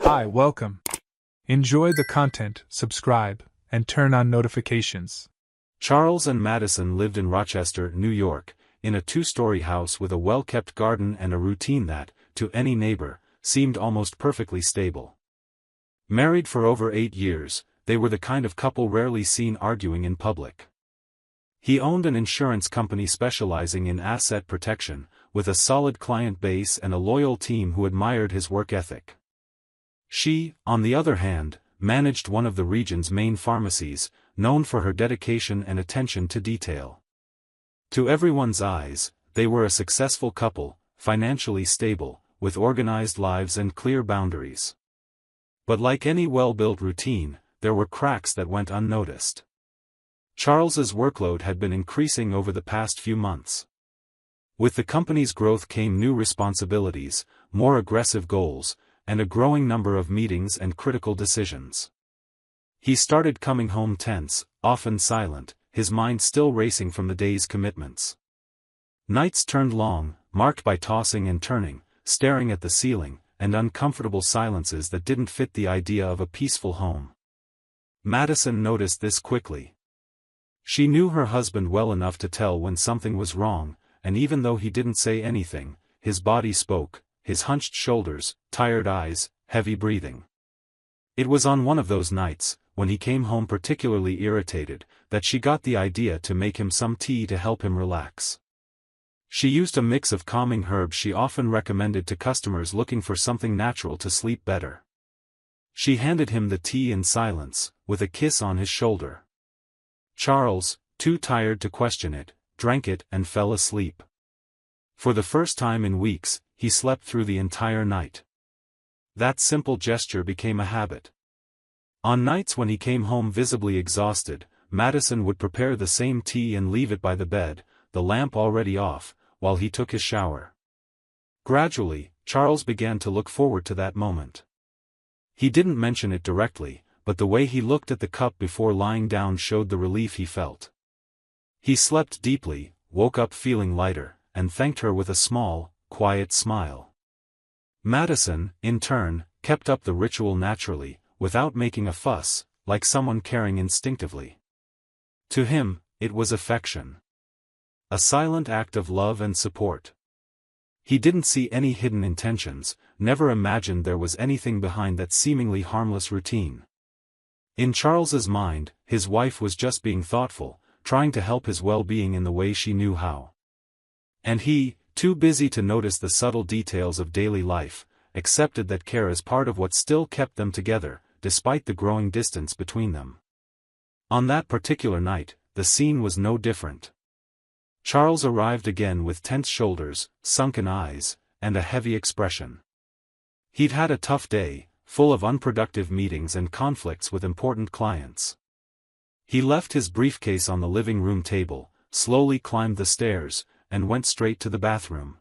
Hi, welcome. Enjoy the content, subscribe, and turn on notifications. Charles and Madison lived in Rochester, New York, in a two-story house with a well-kept garden and a routine that, to any neighbor, seemed almost perfectly stable. Married for over 8 years, they were the kind of couple rarely seen arguing in public. He owned an insurance company specializing in asset protection, with a solid client base and a loyal team who admired his work ethic. She, on the other hand, managed one of the region's main pharmacies, known for her dedication and attention to detail. To everyone's eyes, they were a successful couple, financially stable, with organized lives and clear boundaries. But like any well-built routine, there were cracks that went unnoticed. Charles's workload had been increasing over the past few months. With the company's growth came new responsibilities, more aggressive goals, and a growing number of meetings and critical decisions. He started coming home tense, often silent, his mind still racing from the day's commitments. Nights turned long, marked by tossing and turning, staring at the ceiling, and uncomfortable silences that didn't fit the idea of a peaceful home. Madison noticed this quickly. She knew her husband well enough to tell when something was wrong, and even though he didn't say anything, his body spoke, his hunched shoulders, tired eyes, heavy breathing. It was on one of those nights, when he came home particularly irritated, that she got the idea to make him some tea to help him relax. She used a mix of calming herbs she often recommended to customers looking for something natural to sleep better. She handed him the tea in silence, with a kiss on his shoulder. Charles, too tired to question it, drank it and fell asleep. For the first time in weeks, he slept through the entire night. That simple gesture became a habit. On nights when he came home visibly exhausted, Madison would prepare the same tea and leave it by the bed, the lamp already off, while he took his shower. Gradually, Charles began to look forward to that moment. He didn't mention it directly, but the way he looked at the cup before lying down showed the relief he felt. He slept deeply, woke up feeling lighter, and thanked her with a small, quiet smile. Madison, in turn, kept up the ritual naturally, without making a fuss, like someone caring instinctively. To him, it was affection. A silent act of love and support. He didn't see any hidden intentions, never imagined there was anything behind that seemingly harmless routine. In Charles's mind, his wife was just being thoughtful, trying to help his well-being in the way she knew how. And he, too busy to notice the subtle details of daily life, accepted that care as part of what still kept them together, despite the growing distance between them. On that particular night, the scene was no different. Charles arrived again with tense shoulders, sunken eyes, and a heavy expression. He'd had a tough day, full of unproductive meetings and conflicts with important clients. He left his briefcase on the living room table, slowly climbed the stairs, and went straight to the bathroom.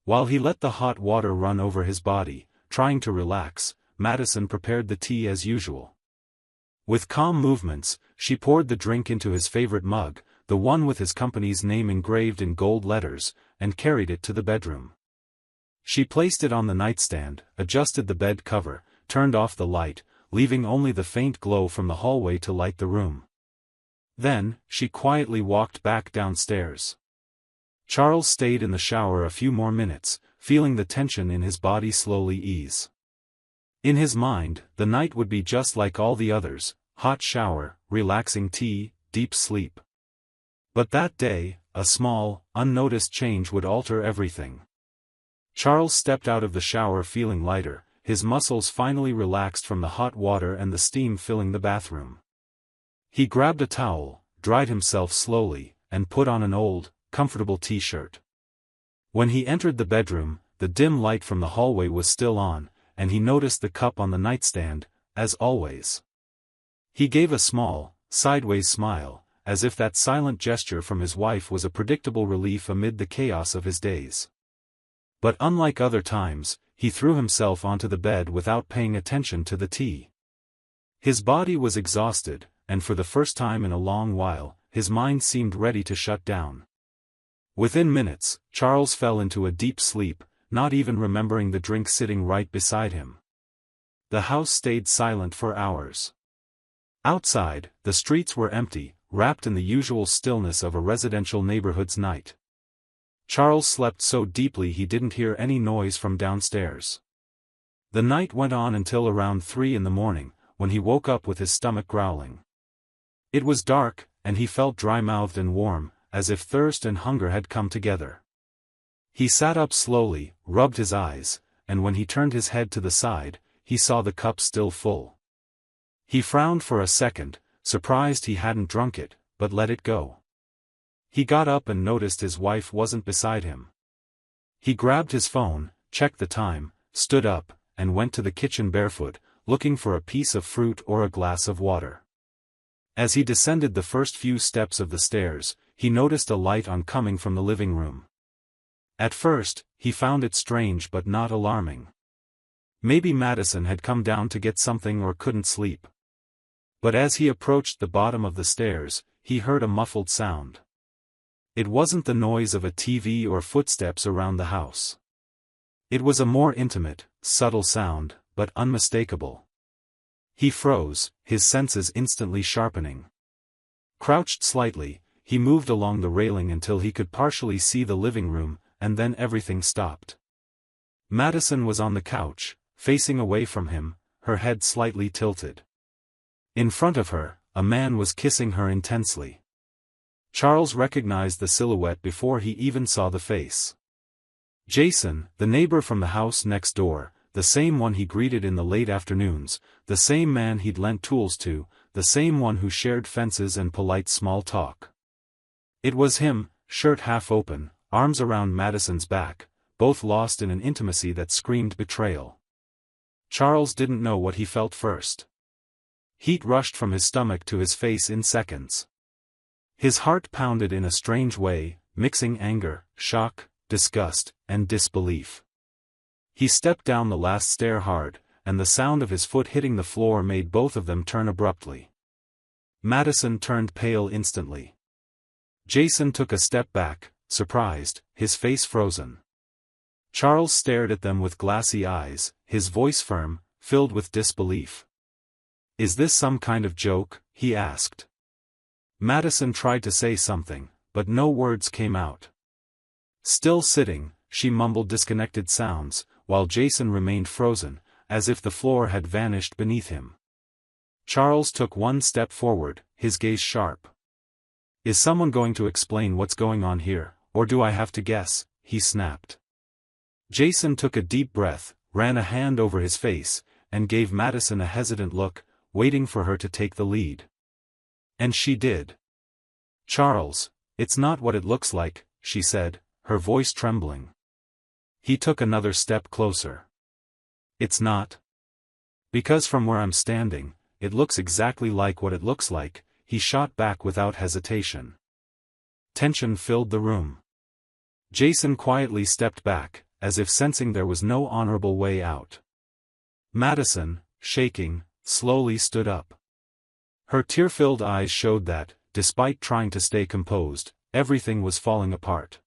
While he let the hot water run over his body, trying to relax, Madison prepared the tea as usual. With calm movements, she poured the drink into his favorite mug, the one with his company's name engraved in gold letters, and carried it to the bedroom. She placed it on the nightstand, adjusted the bed cover, turned off the light, leaving only the faint glow from the hallway to light the room. Then, she quietly walked back downstairs. Charles stayed in the shower a few more minutes, feeling the tension in his body slowly ease. In his mind, the night would be just like all the others, hot shower, relaxing tea, deep sleep. But that day, a small, unnoticed change would alter everything. Charles stepped out of the shower feeling lighter, his muscles finally relaxed from the hot water and the steam filling the bathroom. He grabbed a towel, dried himself slowly, and put on an old, comfortable t-shirt. When he entered the bedroom, the dim light from the hallway was still on, and he noticed the cup on the nightstand, as always. He gave a small, sideways smile, as if that silent gesture from his wife was a predictable relief amid the chaos of his days. But unlike other times, he threw himself onto the bed without paying attention to the tea. His body was exhausted, and for the first time in a long while, his mind seemed ready to shut down. Within minutes, Charles fell into a deep sleep, not even remembering the drink sitting right beside him. The house stayed silent for hours. Outside, the streets were empty, wrapped in the usual stillness of a residential neighborhood's night. Charles slept so deeply he didn't hear any noise from downstairs. The night went on until around 3 in the morning, when he woke up with his stomach growling. It was dark, and he felt dry-mouthed and warm, as if thirst and hunger had come together. He sat up slowly, rubbed his eyes, and when he turned his head to the side, he saw the cup still full. He frowned for a second, surprised he hadn't drunk it, but let it go. He got up and noticed his wife wasn't beside him. He grabbed his phone, checked the time, stood up, and went to the kitchen barefoot, looking for a piece of fruit or a glass of water. As he descended the first few steps of the stairs, he noticed a light on coming from the living room. At first, he found it strange but not alarming. Maybe Madison had come down to get something or couldn't sleep. But as he approached the bottom of the stairs, he heard a muffled sound. It wasn't the noise of a TV or footsteps around the house. It was a more intimate, subtle sound, but unmistakable. He froze, his senses instantly sharpening. Crouched slightly, he moved along the railing until he could partially see the living room, and then everything stopped. Madison was on the couch, facing away from him, her head slightly tilted. In front of her, a man was kissing her intensely. Charles recognized the silhouette before he even saw the face. Jason, the neighbor from the house next door, the same one he greeted in the late afternoons, the same man he'd lent tools to, the same one who shared fences and polite small talk. It was him, shirt half open, arms around Madison's back, both lost in an intimacy that screamed betrayal. Charles didn't know what he felt first. Heat rushed from his stomach to his face in seconds. His heart pounded in a strange way, mixing anger, shock, disgust, and disbelief. He stepped down the last stair hard, and the sound of his foot hitting the floor made both of them turn abruptly. Madison turned pale instantly. Jason took a step back, surprised, his face frozen. Charles stared at them with glassy eyes, his voice firm, filled with disbelief. "Is this some kind of joke?" he asked. Madison tried to say something, but no words came out. Still sitting, she mumbled disconnected sounds, while Jason remained frozen, as if the floor had vanished beneath him. Charles took one step forward, his gaze sharp. "Is someone going to explain what's going on here, or do I have to guess?" he snapped. Jason took a deep breath, ran a hand over his face, and gave Madison a hesitant look, waiting for her to take the lead. And she did. "Charles, it's not what it looks like," she said, her voice trembling. He took another step closer. "It's not? Because from where I'm standing, it looks exactly like what it looks like," he shot back without hesitation. Tension filled the room. Jason quietly stepped back, as if sensing there was no honorable way out. Madison, shaking, slowly stood up. Her tear-filled eyes showed that, despite trying to stay composed, everything was falling apart.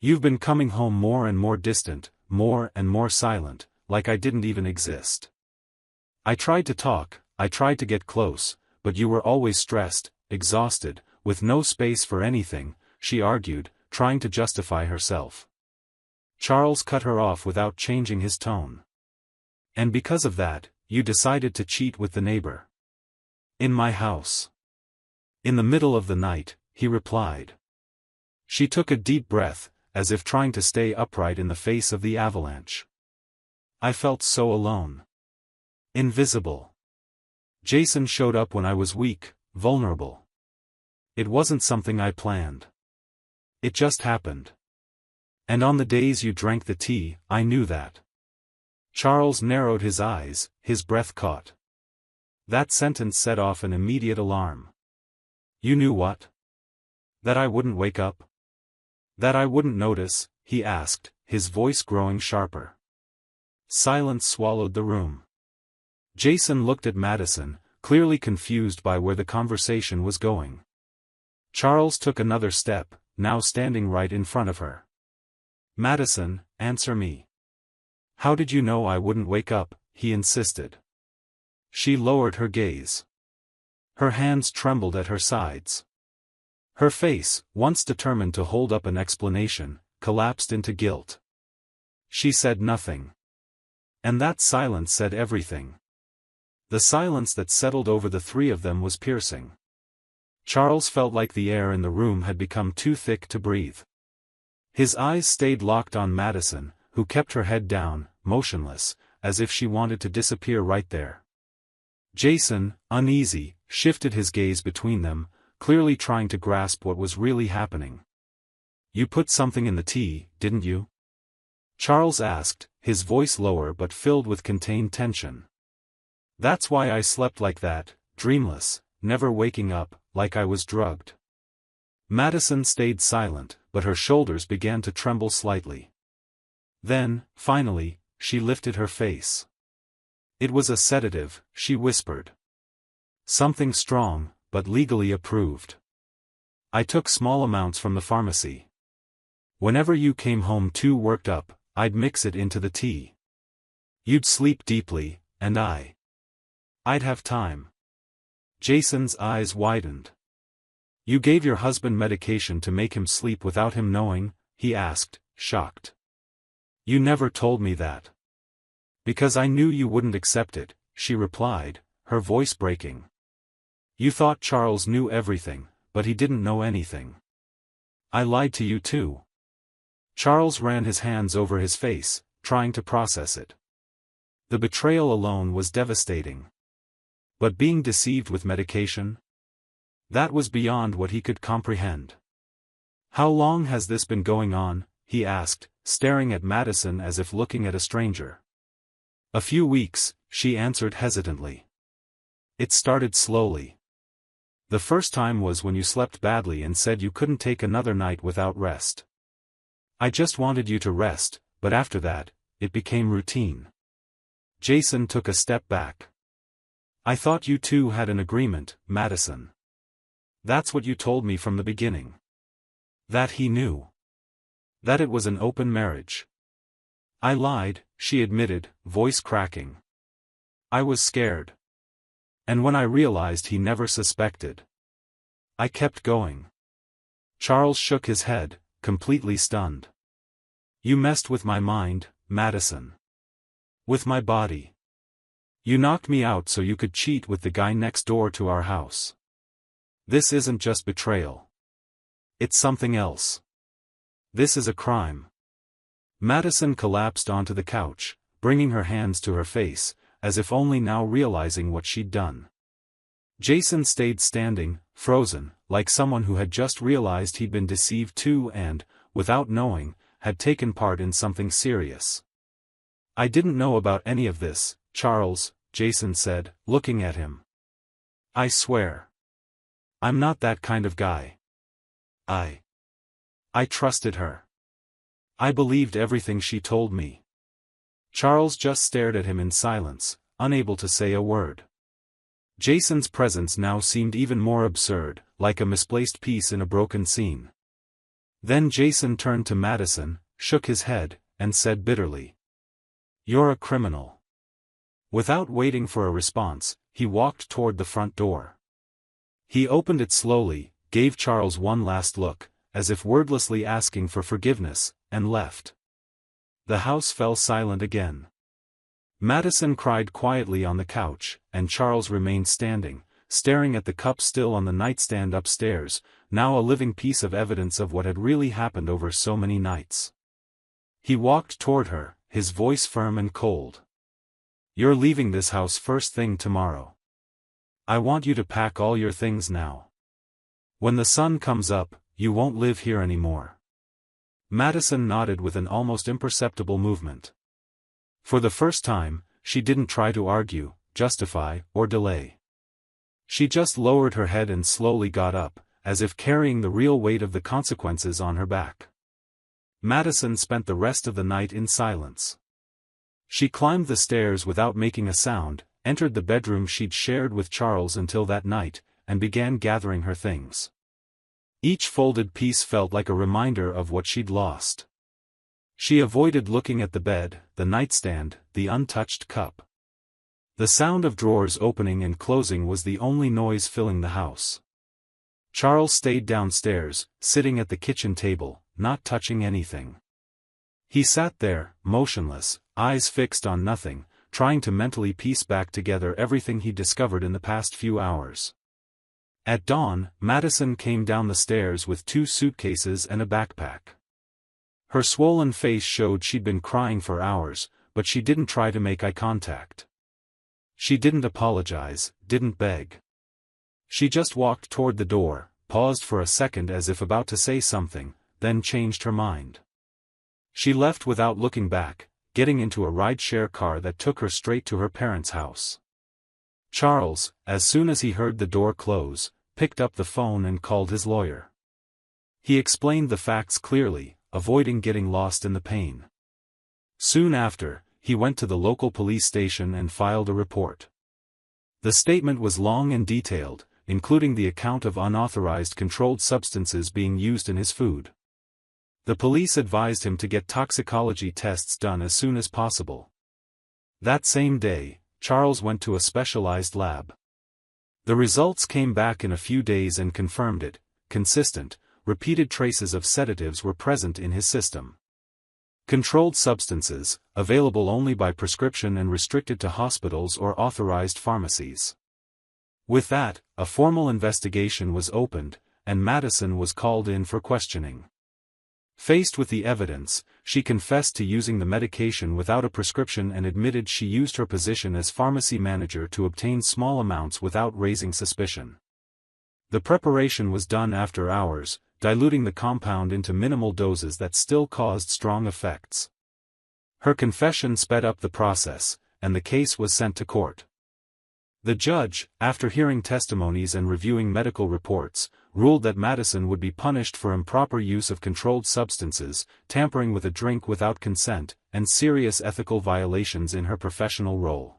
"You've been coming home more and more distant, more and more silent, like I didn't even exist. I tried to talk, I tried to get close, but you were always stressed, exhausted, with no space for anything," she argued, trying to justify herself. Charles cut her off without changing his tone. "And because of that, you decided to cheat with the neighbor. In my house." "In the middle of the night," he replied. She took a deep breath, as if trying to stay upright in the face of the avalanche. "I felt so alone. Invisible. Jason showed up when I was weak, vulnerable. It wasn't something I planned. It just happened. And on the days you drank the tea, I knew that." Charles narrowed his eyes, his breath caught. That sentence set off an immediate alarm. "You knew what? That I wouldn't wake up? That I wouldn't notice?" he asked, his voice growing sharper. Silence swallowed the room. Jason looked at Madison, clearly confused by where the conversation was going. Charles took another step, now standing right in front of her. "Madison, answer me. How did you know I wouldn't wake up?" he insisted. She lowered her gaze. Her hands trembled at her sides. Her face, once determined to hold up an explanation, collapsed into guilt. She said nothing. And that silence said everything. The silence that settled over the three of them was piercing. Charles felt like the air in the room had become too thick to breathe. His eyes stayed locked on Madison, who kept her head down, motionless, as if she wanted to disappear right there. Jason, uneasy, shifted his gaze between them, clearly trying to grasp what was really happening. "You put something in the tea, didn't you?" Charles asked, his voice lower but filled with contained tension. "That's why I slept like that, dreamless, never waking up, like I was drugged." Madison stayed silent, but her shoulders began to tremble slightly. Then, finally, she lifted her face. "It was a sedative," she whispered. "Something strong, but legally approved. I took small amounts from the pharmacy. Whenever you came home too worked up, I'd mix it into the tea. You'd sleep deeply, and I'd have time." Jason's eyes widened. "You gave your husband medication to make him sleep without him knowing?" he asked, shocked. "You never told me that." "Because I knew you wouldn't accept it," she replied, her voice breaking. "You thought Charles knew everything, but he didn't know anything. I lied to you too." Charles ran his hands over his face, trying to process it. The betrayal alone was devastating. But being deceived with medication? That was beyond what he could comprehend. "How long has this been going on?" he asked, staring at Madison as if looking at a stranger. "A few weeks," she answered hesitantly. "It started slowly. The first time was when you slept badly and said you couldn't take another night without rest. I just wanted you to rest, but after that, it became routine." Jason took a step back. "I thought you two had an agreement, Madison. That's what you told me from the beginning. That he knew. That it was an open marriage." "I lied," she admitted, voice cracking. "I was scared. And when I realized he never suspected, I kept going." Charles shook his head, completely stunned. "You messed with my mind, Madison. With my body. You knocked me out so you could cheat with the guy next door to our house. This isn't just betrayal. It's something else. This is a crime." Madison collapsed onto the couch, bringing her hands to her face, as if only now realizing what she'd done. Jason stayed standing, frozen, like someone who had just realized he'd been deceived too and, without knowing, had taken part in something serious. "I didn't know about any of this, Charles," Jason said, looking at him. "I swear. I'm not that kind of guy. I trusted her. I believed everything she told me." Charles just stared at him in silence, unable to say a word. Jason's presence now seemed even more absurd, like a misplaced piece in a broken scene. Then Jason turned to Madison, shook his head, and said bitterly, "You're a criminal." Without waiting for a response, he walked toward the front door. He opened it slowly, gave Charles one last look, as if wordlessly asking for forgiveness, and left. The house fell silent again. Madison cried quietly on the couch, and Charles remained standing, staring at the cup still on the nightstand upstairs, now a living piece of evidence of what had really happened over so many nights. He walked toward her, his voice firm and cold. "You're leaving this house first thing tomorrow. I want you to pack all your things now. When the sun comes up, you won't live here anymore." Madison nodded with an almost imperceptible movement. For the first time, she didn't try to argue, justify, or delay. She just lowered her head and slowly got up, as if carrying the real weight of the consequences on her back. Madison spent the rest of the night in silence. She climbed the stairs without making a sound, entered the bedroom she'd shared with Charles until that night, and began gathering her things. Each folded piece felt like a reminder of what she'd lost. She avoided looking at the bed, the nightstand, the untouched cup. The sound of drawers opening and closing was the only noise filling the house. Charles stayed downstairs, sitting at the kitchen table, not touching anything. He sat there, motionless, eyes fixed on nothing, trying to mentally piece back together everything he discovered in the past few hours. At dawn, Madison came down the stairs with 2 suitcases and a backpack. Her swollen face showed she'd been crying for hours, but she didn't try to make eye contact. She didn't apologize, didn't beg. She just walked toward the door, paused for a second as if about to say something, then changed her mind. She left without looking back, getting into a ride-share car that took her straight to her parents' house. Charles, as soon as he heard the door close, picked up the phone and called his lawyer. He explained the facts clearly, avoiding getting lost in the pain. Soon after, he went to the local police station and filed a report. The statement was long and detailed, including the account of unauthorized controlled substances being used in his food. The police advised him to get toxicology tests done as soon as possible. That same day, Charles went to a specialized lab. The results came back in a few days and confirmed it: consistent, repeated traces of sedatives were present in his system. Controlled substances, available only by prescription and restricted to hospitals or authorized pharmacies. With that, a formal investigation was opened, and Madison was called in for questioning. Faced with the evidence, she confessed to using the medication without a prescription and admitted she used her position as pharmacy manager to obtain small amounts without raising suspicion. The preparation was done after hours, diluting the compound into minimal doses that still caused strong effects. Her confession sped up the process, and the case was sent to court. The judge, after hearing testimonies and reviewing medical reports, ruled that Madison would be punished for improper use of controlled substances, tampering with a drink without consent, and serious ethical violations in her professional role.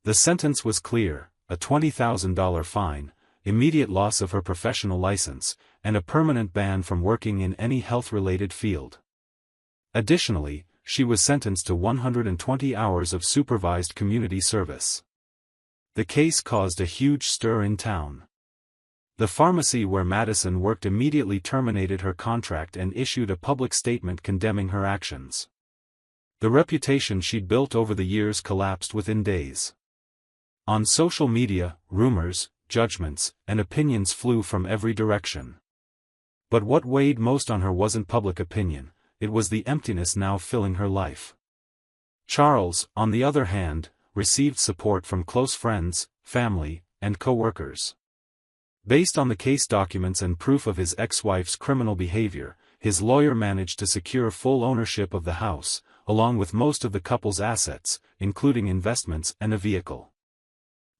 The sentence was clear: a $20,000 fine, immediate loss of her professional license, and a permanent ban from working in any health-related field. Additionally, she was sentenced to 120 hours of supervised community service. The case caused a huge stir in town. The pharmacy where Madison worked immediately terminated her contract and issued a public statement condemning her actions. The reputation she'd built over the years collapsed within days. On social media, rumors, judgments, and opinions flew from every direction. But what weighed most on her wasn't public opinion, it was the emptiness now filling her life. Charles, on the other hand, received support from close friends, family, and co-workers. Based on the case documents and proof of his ex-wife's criminal behavior, his lawyer managed to secure full ownership of the house, along with most of the couple's assets, including investments and a vehicle.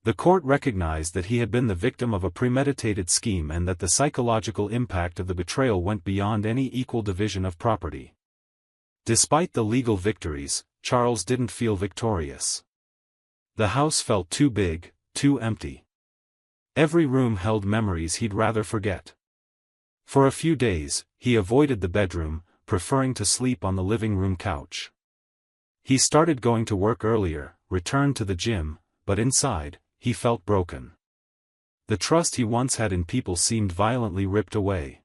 The court recognized that he had been the victim of a premeditated scheme and that the psychological impact of the betrayal went beyond any equal division of property. Despite the legal victories, Charles didn't feel victorious. The house felt too big, too empty. Every room held memories he'd rather forget. For a few days, he avoided the bedroom, preferring to sleep on the living room couch. He started going to work earlier, returned to the gym, but inside, he felt broken. The trust he once had in people seemed violently ripped away.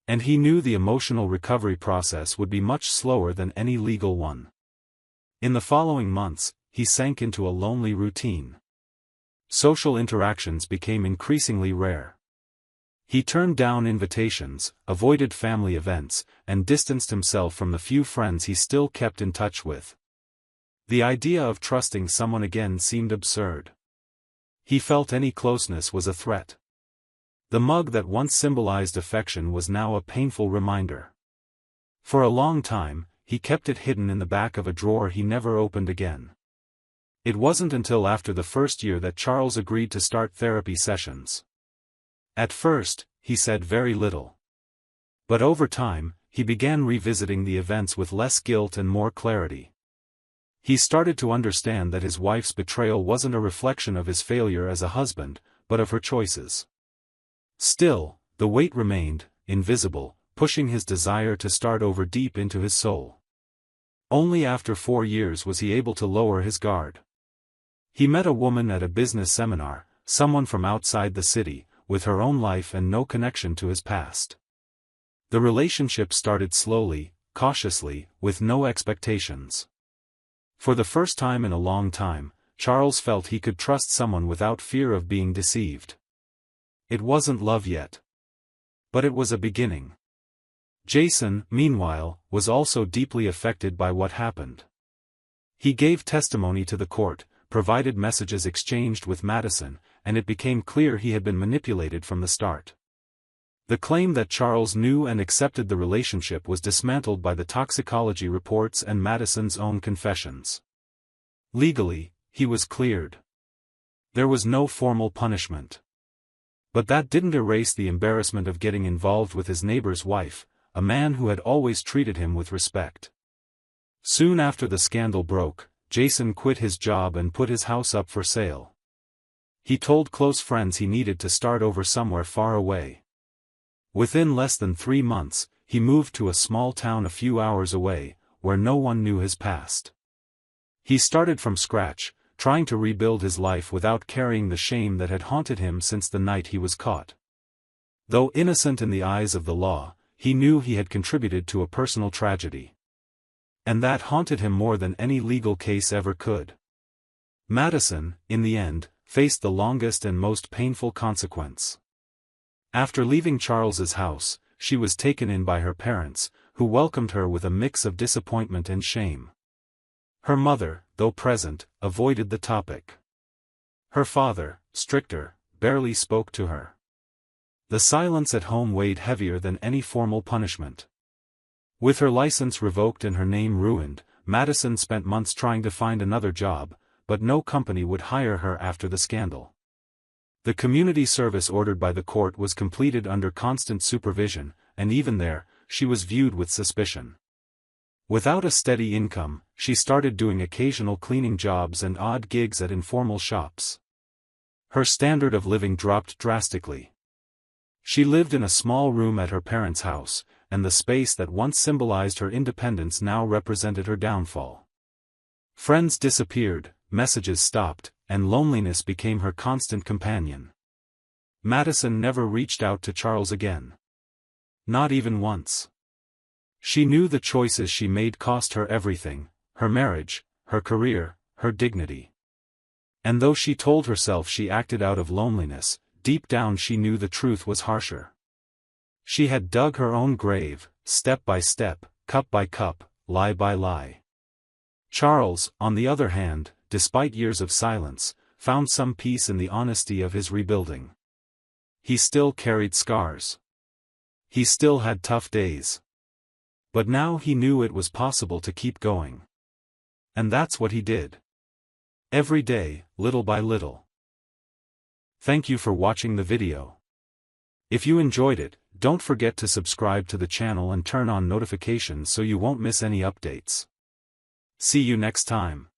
And he knew the emotional recovery process would be much slower than any legal one. In the following months, he sank into a lonely routine. Social interactions became increasingly rare. He turned down invitations, avoided family events, and distanced himself from the few friends he still kept in touch with. The idea of trusting someone again seemed absurd. He felt any closeness was a threat. The mug that once symbolized affection was now a painful reminder. For a long time, he kept it hidden in the back of a drawer he never opened again. It wasn't until after the first year that Charles agreed to start therapy sessions. At first, he said very little. But over time, he began revisiting the events with less guilt and more clarity. He started to understand that his wife's betrayal wasn't a reflection of his failure as a husband, but of her choices. Still, the weight remained, invisible, pushing his desire to start over deep into his soul. Only after 4 years was he able to lower his guard. He met a woman at a business seminar, someone from outside the city, with her own life and no connection to his past. The relationship started slowly, cautiously, with no expectations. For the first time in a long time, Charles felt he could trust someone without fear of being deceived. It wasn't love yet. But it was a beginning. Jason, meanwhile, was also deeply affected by what happened. He gave testimony to the court, provided messages exchanged with Madison, and it became clear he had been manipulated from the start. The claim that Charles knew and accepted the relationship was dismantled by the toxicology reports and Madison's own confessions. Legally, he was cleared. There was no formal punishment. But that didn't erase the embarrassment of getting involved with his neighbor's wife, a man who had always treated him with respect. Soon after the scandal broke, Jason quit his job and put his house up for sale. He told close friends he needed to start over somewhere far away. Within less than 3 months, he moved to a small town a few hours away, where no one knew his past. He started from scratch, trying to rebuild his life without carrying the shame that had haunted him since the night he was caught. Though innocent in the eyes of the law, he knew he had contributed to a personal tragedy. And that haunted him more than any legal case ever could. Madison, in the end, faced the longest and most painful consequence. After leaving Charles's house, she was taken in by her parents, who welcomed her with a mix of disappointment and shame. Her mother, though present, avoided the topic. Her father, stricter, barely spoke to her. The silence at home weighed heavier than any formal punishment. With her license revoked and her name ruined, Madison spent months trying to find another job, but no company would hire her after the scandal. The community service ordered by the court was completed under constant supervision, and even there, she was viewed with suspicion. Without a steady income, she started doing occasional cleaning jobs and odd gigs at informal shops. Her standard of living dropped drastically. She lived in a small room at her parents' house, and the space that once symbolized her independence now represented her downfall. Friends disappeared, messages stopped, and loneliness became her constant companion. Madison never reached out to Charles again. Not even once. She knew the choices she made cost her everything: her marriage, her career, her dignity. And though she told herself she acted out of loneliness, deep down she knew the truth was harsher. She had dug her own grave, step by step, cup by cup, lie by lie. Charles, on the other hand, despite years of silence, found some peace in the honesty of his rebuilding. He still carried scars. He still had tough days. But now he knew it was possible to keep going. And that's what he did. Every day, little by little. Thank you for watching the video. If you enjoyed it, don't forget to subscribe to the channel and turn on notifications so you won't miss any updates. See you next time.